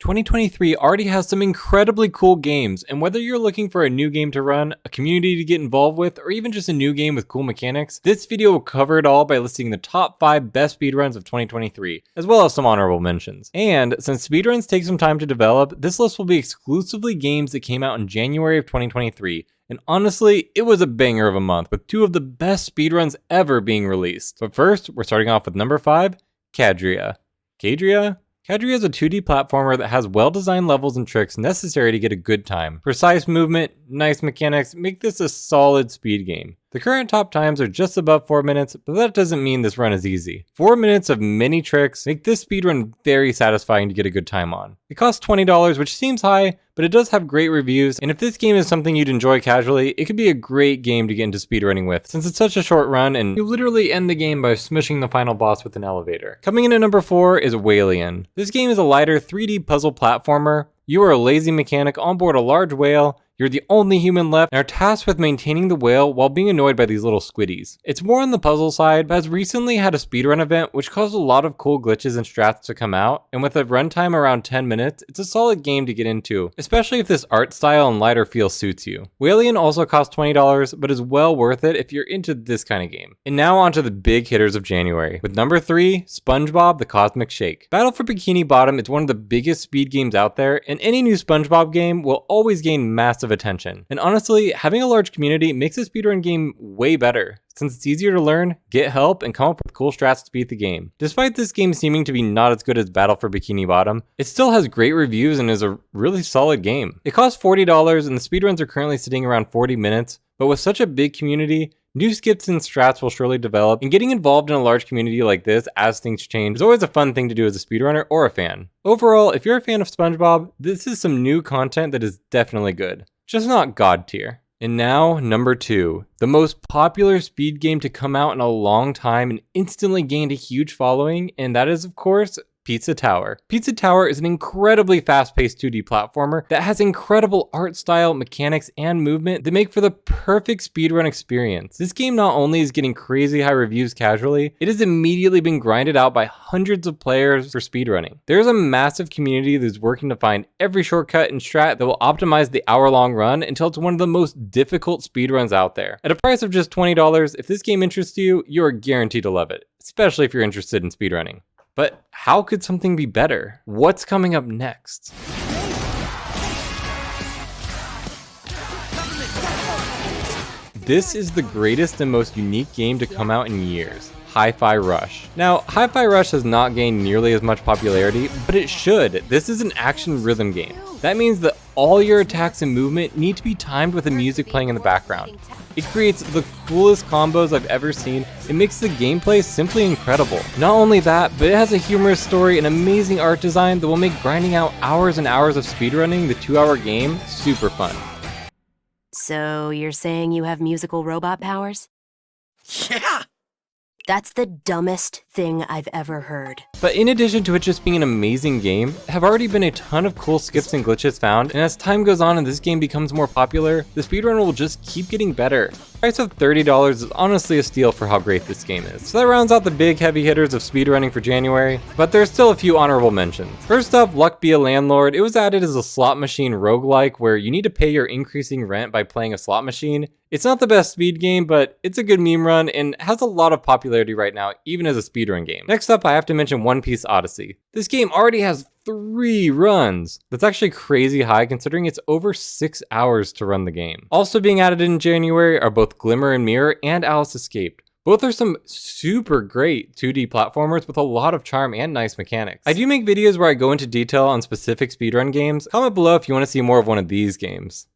2023 already has some incredibly cool games, and whether you're looking for a new game to run, a community to get involved with, or even just a new game with cool mechanics, this video will cover it all by listing the top 5 best speedruns of 2023, as well as some honorable mentions. And since speedruns take some time to develop, this list will be exclusively games that came out in January of 2023. And honestly, it was a banger of a month, with 2 of the best speedruns ever being released. But first, we're starting off with number 5, Cadria. Cadria? Cadria is a 2D platformer that has well-designed levels and tricks necessary to get a good time. Precise movement, nice mechanics make this a solid speed game. The current top times are just above 4 minutes, but that doesn't mean this run is easy. 4 minutes of many tricks make this speedrun very satisfying to get a good time on. It costs $20, which seems high, but it does have great reviews, and if this game is something you'd enjoy casually, it could be a great game to get into speedrunning with, since it's such a short run and you literally end the game by smishing the final boss with an elevator. Coming in at number 4 is Whalian. This game is a lighter 3D puzzle platformer. You are a lazy mechanic on board a large whale. You're the only human left and are tasked with maintaining the whale while being annoyed by these little squiddies. It's more on the puzzle side, but has recently had a speedrun event which caused a lot of cool glitches and strats to come out, and with a runtime around 10 minutes, it's a solid game to get into, especially if this art style and lighter feel suits you. Whalian also costs $20, but is well worth it if you're into this kind of game. And now on to the big hitters of January, with number 3, SpongeBob the Cosmic Shake. Battle for Bikini Bottom is one of the biggest speed games out there, and any new SpongeBob game will always gain massive attention. And honestly, having a large community makes a speedrun game way better, since it's easier to learn, get help, and come up with cool strats to beat the game. Despite this game seeming to be not as good as Battle for Bikini Bottom, it still has great reviews and is a really solid game. It costs $40 and the speedruns are currently sitting around 40 minutes, but with such a big community, new skips and strats will surely develop, and getting involved in a large community like this as things change is always a fun thing to do as a speedrunner or a fan. Overall, if you're a fan of SpongeBob, this is some new content that is definitely good. Just not god tier. And now, number 2, the most popular speed game to come out in a long time and instantly gained a huge following, and that is of course, Pizza Tower. Pizza Tower is an incredibly fast-paced 2D platformer that has incredible art style, mechanics, and movement that make for the perfect speedrun experience. This game not only is getting crazy high reviews casually, it has immediately been grinded out by hundreds of players for speedrunning. There's a massive community that's working to find every shortcut and strat that will optimize the hour-long run until it's one of the most difficult speedruns out there. At a price of just $20, if this game interests you, you are guaranteed to love it, especially if you're interested in speedrunning. But how could something be better? What's coming up next? This is the greatest and most unique game to come out in years. Hi-Fi Rush. Now, Hi-Fi Rush has not gained nearly as much popularity, but it should. This is an action rhythm game. That means that all your attacks and movement need to be timed with the music playing in the background. It creates the coolest combos I've ever seen. It makes the gameplay simply incredible. Not only that, but it has a humorous story and amazing art design that will make grinding out hours and hours of speedrunning the 2-hour game super fun. So you're saying you have musical robot powers? Yeah! That's the dumbest thing I've ever heard. But in addition to it just being an amazing game, there have already been a ton of cool skips and glitches found, and as time goes on and this game becomes more popular, the speedrun will just keep getting better. The price of $30 is honestly a steal for how great this game is. So that rounds out the big heavy hitters of speedrunning for January, but there's still a few honorable mentions. First up, Luck Be a Landlord. It was added as a slot machine roguelike where you need to pay your increasing rent by playing a slot machine. It's not the best speed game, but it's a good meme run and has a lot of popularity right now, even as a speedrun game. Next up, I have to mention One Piece Odyssey. This game already has 3 runs. That's actually crazy high considering it's over 6 hours to run the game. Also being added in January are both Glimmer and Mirror and Alice Escaped. Both are some super great 2D platformers with a lot of charm and nice mechanics. I do make videos where I go into detail on specific speedrun games. Comment below if you want to see more of one of these games.